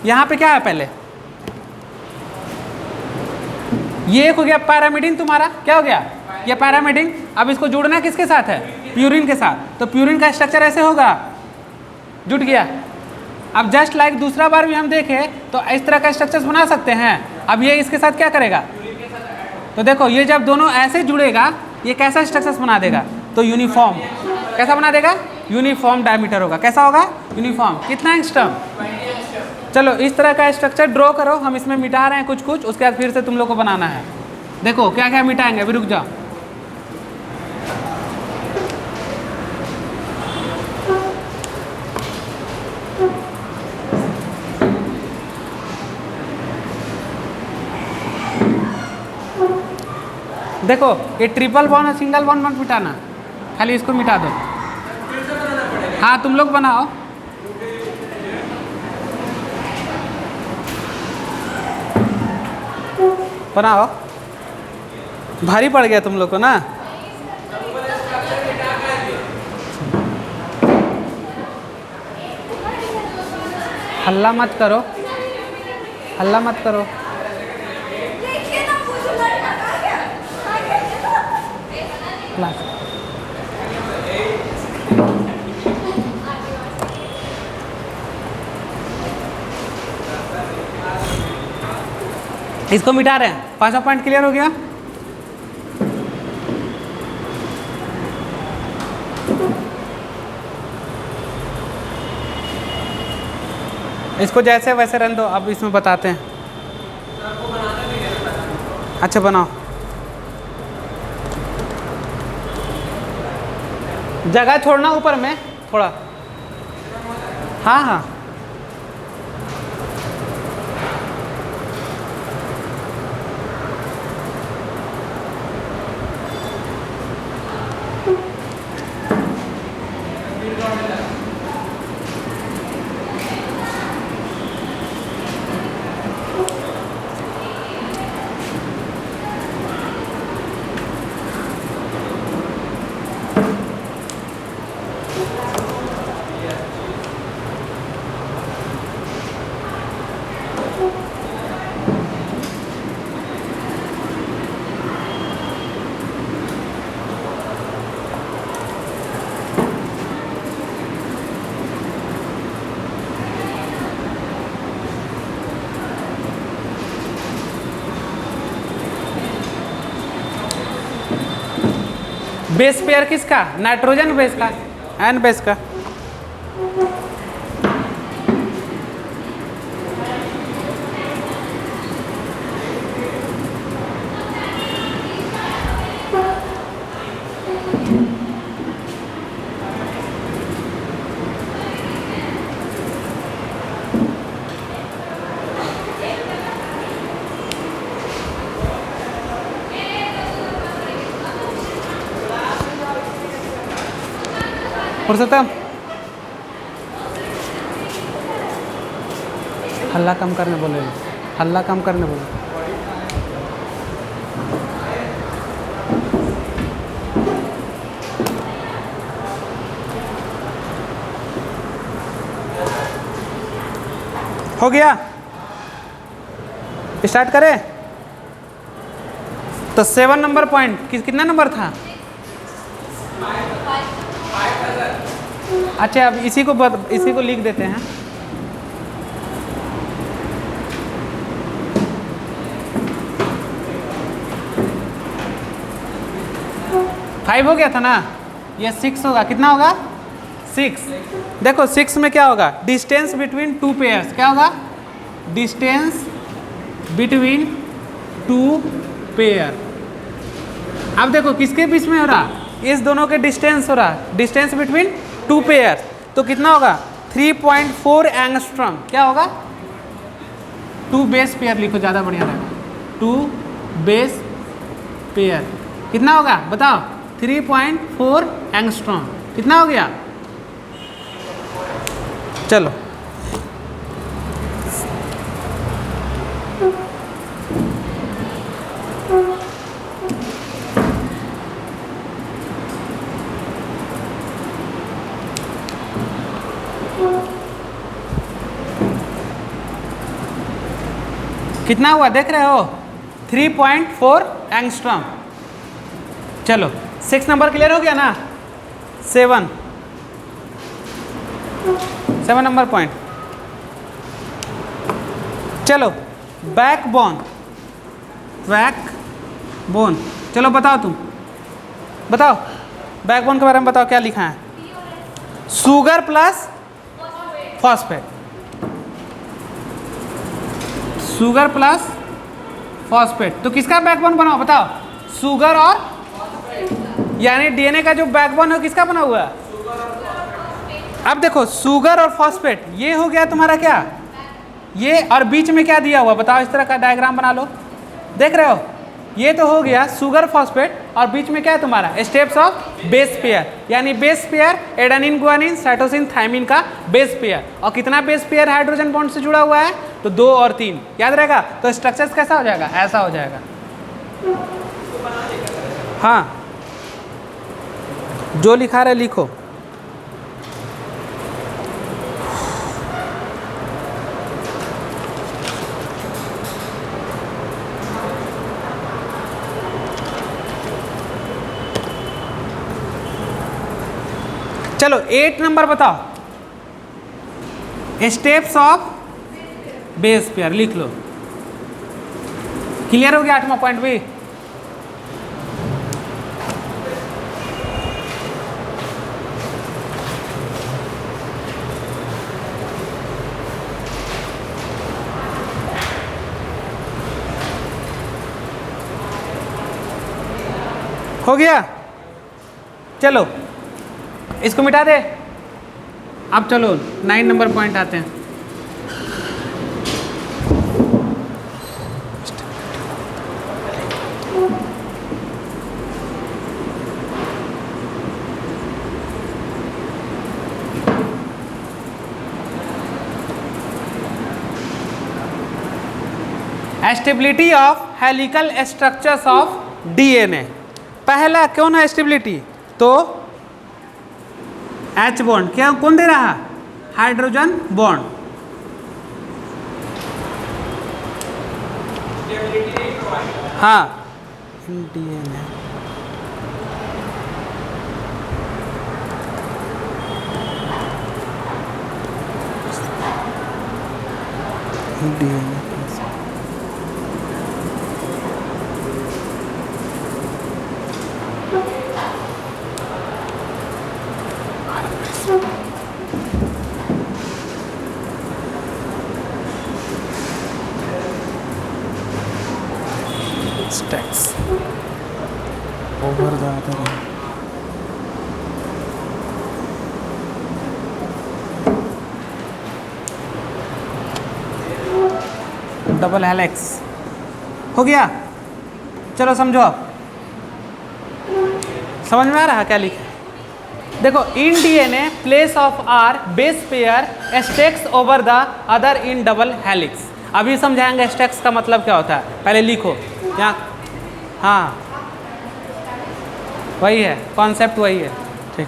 यहाँ पे क्या है पहले, ये एक हो गया पैरामिडिन तुम्हारा, क्या हो गया ये पैरामिडिन। अब इसको जोड़ना किसके साथ है, प्यूरिन के साथ, तो प्यूरिन का स्ट्रक्चर ऐसे होगा, जुट गया। अब जस्ट लाइक दूसरा बार भी हम देखें तो इस तरह का स्ट्रक्चर्स बना सकते हैं। अब ये इसके साथ क्या करेगा, तो देखो ये जब दोनों ऐसे जुड़ेगा ये कैसा स्ट्रक्चर्स बना देगा, तो यूनिफॉर्म। कैसा बना देगा, यूनिफॉर्म डायमीटर होगा। कैसा होगा, यूनिफॉर्म। कितना एंगस्ट्रॉम। चलो इस तरह का स्ट्रक्चर ड्रॉ करो, हम इसमें मिटा रहे हैं कुछ कुछ, उसके बाद फिर से तुम लोग को बनाना है। देखो क्या क्या मिटाएंगे, अभी रुक जाओ। देखो ये ट्रिपल बॉन्ड और सिंगल बॉन्ड मत मिटाना, खाली इसको मिटा दो। हाँ तुम लोग बनाओ। बनाओ, भारी पड़ गया तुम लोग को ना। हल्ला मत करो, हल्ला मत करो। इसको मिटा रहे हैं। पांचवा पॉइंट क्लियर हो गया। इसको जैसे वैसे रहने दो, अब इसमें बताते हैं। अच्छा बनाओ, जगह छोड़ना ऊपर में थोड़ा। हाँ हाँ बेस पेयर किसका, नाइट्रोजन बेस का, एन बेस का। पुरुषोत्तम हल्ला कम करने बोले, हल्ला कम करने बोले। हो गया, स्टार्ट करें। तो 7 नंबर पॉइंट कितना नंबर था। अच्छा अब इसी को लिख देते हैं। 5 हो गया था ना, ये 6 होगा, कितना होगा 6। देखो 6 में क्या होगा, डिस्टेंस बिटवीन टू पेयर्स, क्या होगा डिस्टेंस बिटवीन टू पेयर। अब देखो किसके बीच में हो रहा, इस दोनों के डिस्टेंस हो रहा, डिस्टेंस बिटवीन टू पेयर, तो कितना होगा 3.4 एंगस्ट्रॉम। क्या होगा 2 बेस पेयर लिखो, ज़्यादा बढ़िया रहेगा, 2 बेस पेयर कितना होगा बताओ 3.4 एंगस्ट्रॉम, कितना हो गया। चलो कितना हुआ देख रहे हो 3.4 एंगस्ट्रॉम। चलो 6 नंबर क्लियर हो गया ना, 7 नंबर पॉइंट। चलो बैकबोन, बैकबोन, चलो बताओ तुम बताओ बैकबोन के बारे में बताओ क्या लिखा है, sugar plus phosphate, sugar plus phosphate, तो किसका बैकबोन बनाओ बताओ, शुगर और, यानी डीएनए का जो बैकबोन है किसका बना हुआ है। अब देखो शुगर और फॉस्फेट ये हो गया तुम्हारा क्या, ये और बीच में क्या दिया हुआ बताओ, इस तरह का डायग्राम बना लो, देख रहे हो ये तो हो गया शुगर फॉस्फेट, और बीच में क्या है तुम्हारा स्टेप्स ऑफ बेस पेयर, यानी base pair adenine guanine cytosine thymine का बेस पेयर, और कितना बेस पेयर हाइड्रोजन बॉन्ड से जुड़ा हुआ है, तो 2 और 3 याद रहेगा, तो स्ट्रक्चर्स कैसा हो जाएगा, ऐसा हो जाएगा। हाँ जो लिखा रहे लिखो। चलो 8 नंबर बताओ, स्टेप्स ऑफ बेस पेयर लिख लो। क्लियर हो गया 8वां पॉइंट भी। हो गया, चलो इसको मिटा दे। अब चलो 9 नंबर पॉइंट आते हैं। Stability of helical structures of DNA. पहला कौन है स्टेबिलिटी, तो H बॉन्ड, क्या कौन दे रहा, हाइड्रोजन बॉन्ड। हाँ DNA stacks over the other one. Double helix हो गया। चलो समझो, समझ में आ रहा क्या लिखा, देखो in DNA place of are base pair stacks over the other in double helix. अभी समझाएंगे स्टेक्स का मतलब क्या होता है, पहले लिखो यहाँ। हाँ वही है कॉन्सेप्ट, वही है ठीक।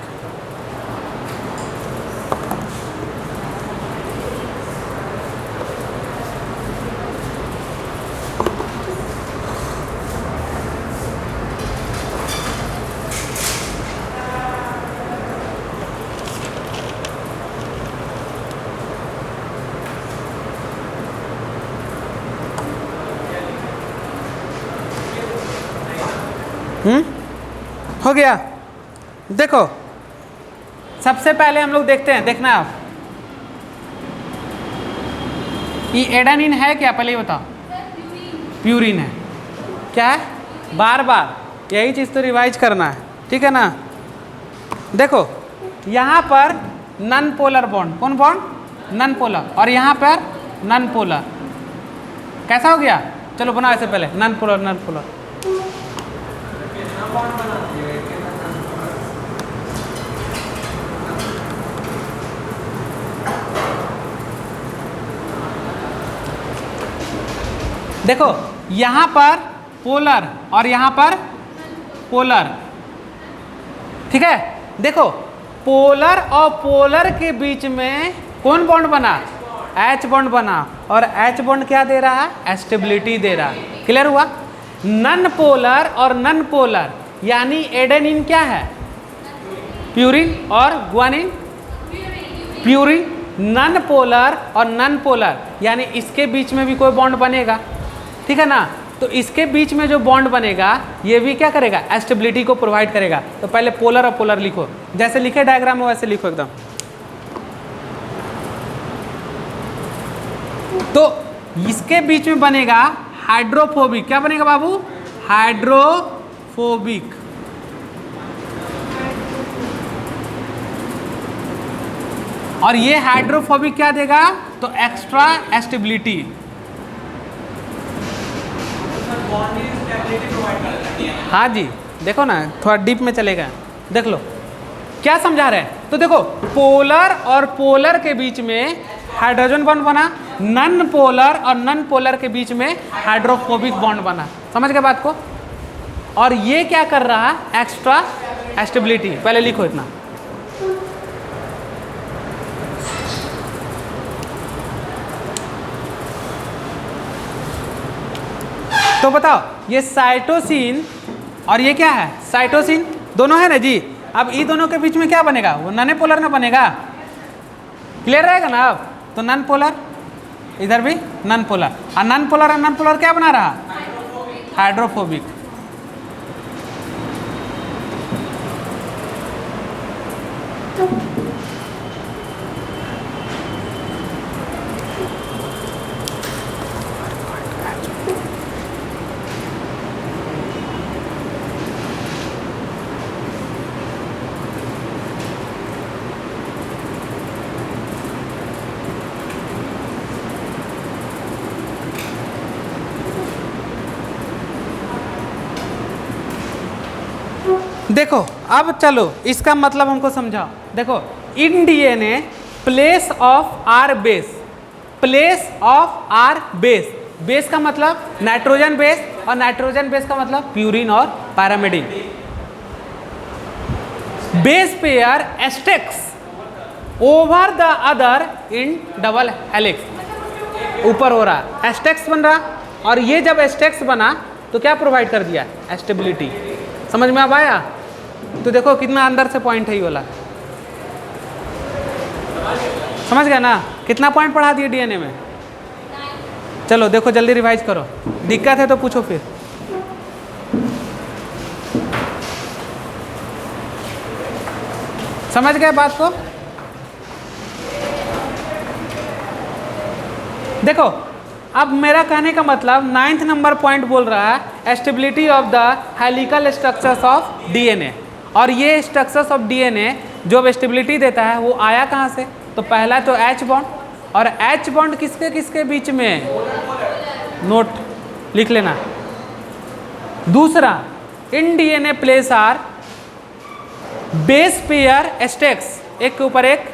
हो गया। देखो सबसे पहले हम लोग देखते हैं, देखना आप, ये एडेनिन है क्या, पहले ये बताओ। प्यूरिन है, क्या है, बार बार यही चीज़ तो रिवाइज करना है, ठीक है ना। देखो यहाँ पर नन पोलर बॉन्ड, कौन बॉन्ड, नन पोलर, और यहाँ पर नन पोलर, कैसा हो गया, चलो बनाओ ऐसे पहले, नन पोलर नन पोलर। देखो यहाँ पर पोलर और यहाँ पर पोलर, ठीक है। देखो पोलर और पोलर के बीच में कौन बॉन्ड बना, H बॉन्ड बना, और H बॉन्ड क्या दे रहा है, स्टेबिलिटी दे रहा है। क्लियर हुआ। नन पोलर और नन पोलर यानी एडेनिन क्या है, प्यूरिन, और ग्वानिन प्यूरिन। नन पोलर और नन पोलर यानी इसके बीच में भी कोई बॉन्ड बनेगा, ठीक है ना। तो इसके बीच में जो बॉन्ड बनेगा ये भी क्या करेगा, स्टेबिलिटी को प्रोवाइड करेगा। तो पहले पोलर और पोलर लिखो, जैसे लिखे डायग्राम में वैसे लिखो एकदम। तो इसके बीच में बनेगा हाइड्रोफोबिक, क्या बनेगा बाबू, हाइड्रोफोबिक। और ये हाइड्रोफोबिक क्या देगा, तो एक्स्ट्रा स्टेबिलिटी। हाँ जी, देखो ना थोड़ा डीप में चलेगा, देख लो क्या समझा रहे हैं। तो देखो पोलर और पोलर के बीच में हाइड्रोजन बॉन्ड बना, नन पोलर और नन पोलर के बीच में हाइड्रोफोबिक बॉन्ड बना, समझ गए बात को। और ये क्या कर रहा है, एक्स्ट्रा स्टेबिलिटी। पहले लिखो इतना। तो बताओ ये साइटोसिन और ये क्या है, साइटोसिन, दोनों है ना जी। अब ये दोनों के बीच में क्या बनेगा, वो नन पोलर ना बनेगा, क्लियर रहेगा ना। अब तो नन पोलर, इधर भी नन पोलर, और नन पोलर क्या बना रहा, हाइड्रोफोबिक। देखो अब चलो इसका मतलब हमको समझाओ। देखो in DNA place of are base, place of are base, base का मतलब नाइट्रोजन बेस, और नाइट्रोजन बेस का मतलब प्यूरिन और pyrimidine. Base pair stacks over the other in double helix, ऊपर हो रहा है एस्टेक्स बन रहा, और ये जब एस्टेक्स बना तो क्या प्रोवाइड कर दिया, स्टेबिलिटी। समझ में अब आया। तो देखो कितना अंदर से पॉइंट है ये वाला, समझ गया ना, कितना पॉइंट पढ़ा दिए डीएनए में। चलो देखो जल्दी रिवाइज करो, दिक्कत है तो पूछो फिर। समझ गए बात को। देखो अब मेरा कहने का मतलब 9th नंबर पॉइंट बोल रहा है stability of the helical structures of DNA. और ये स्ट्रक्चर्स ऑफ डीएनए जो अब स्टेबिलिटी देता है वो आया कहाँ से, तो पहला तो H बॉन्ड, और H बॉन्ड किसके किसके बीच में, नोट लिख लेना। दूसरा in DNA places are base pair stacks, एक के ऊपर एक,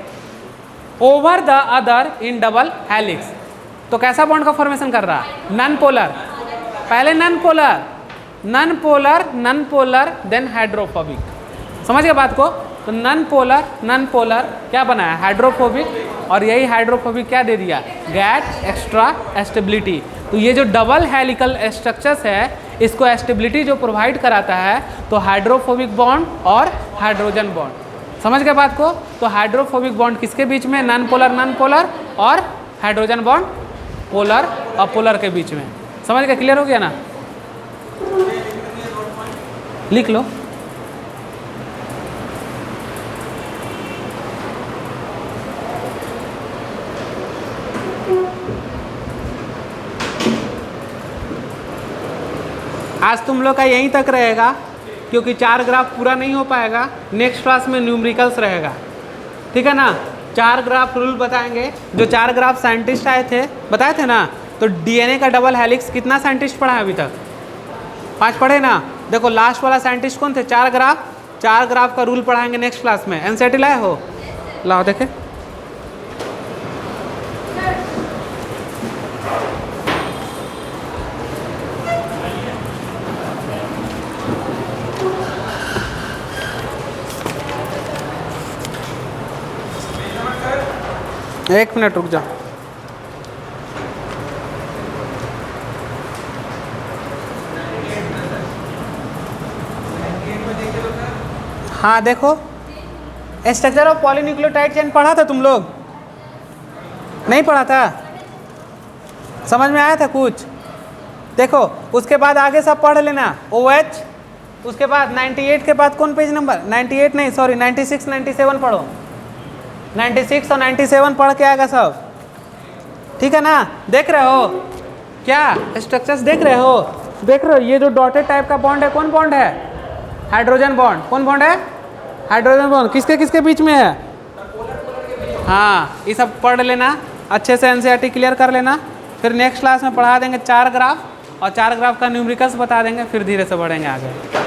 over the other in double helix. तो कैसा बॉन्ड का फॉर्मेशन कर रहा है, नन पोलर, पहले non polar, non polar, non polar, then hydrophobic. समझ गए बात को। तो नन पोलर क्या बनाया, हाइड्रोफोबिक, और यही हाइड्रोफोबिक क्या दे दिया, गेट एक्स्ट्रा स्टेबिलिटी। तो ये जो डबल हेलिकल स्ट्रक्चर्स है इसको स्टेबिलिटी जो प्रोवाइड कराता है तो हाइड्रोफोबिक बॉन्ड और हाइड्रोजन बॉन्ड। समझ गए बात को। तो हाइड्रोफोबिक बॉन्ड किसके बीच में, नन पोलर और हाइड्रोजन बॉन्ड पोलर और पोलर के बीच में। समझ गए, क्लियर हो गया ना। लिख लो आज तुम लोग का यहीं तक रहेगा, क्योंकि 4 ग्राफ पूरा नहीं हो पाएगा। नेक्स्ट क्लास में न्यूमेरिकल्स रहेगा, ठीक है ना। 4 ग्राफ रूल बताएंगे। जो 4 ग्राफ साइंटिस्ट आए थे, बताए थे ना। तो डीएनए का डबल हेलिक्स कितना साइंटिस्ट पढ़ा है अभी तक? 5 पढ़े ना। देखो लास्ट वाला साइंटिस्ट कौन थे? 4 ग्राफ। 4 ग्राफ का रूल पढ़ाएंगे नेक्स्ट क्लास में। एनसीईआरटी लाए हो? लाओ देखे। एक मिनट रुक जा। हाँ देखो, स्ट्रक्चर ऑफ पॉलीन्यूक्लियोटाइड चेन पढ़ा था तुम लोग? नहीं पढ़ा था? समझ में आया था कुछ? देखो उसके बाद आगे सब पढ़ लेना। OH, उसके बाद 98 के बाद कौन पेज नंबर? 98 नहीं, सॉरी 96 97 पढ़ो। 96 और 97 पढ़ के आएगा सब, ठीक है ना। देख रहे हो क्या स्ट्रक्चर्स? देख रहे हो? देख रहे हो ये जो डॉटेड टाइप का बॉन्ड है, कौन बॉन्ड है? Hydrogen bond. कौन बॉन्ड है? Hydrogen bond. किसके किसके बीच में है? हाँ, ये सब पढ़ लेना अच्छे से, एनसीईआरटी क्लियर कर लेना। फिर नेक्स्ट क्लास में पढ़ा देंगे 4 ग्राफ, और 4 ग्राफ का न्यूमेरिकल्स बता देंगे, फिर धीरे से बढ़ेंगे आगे।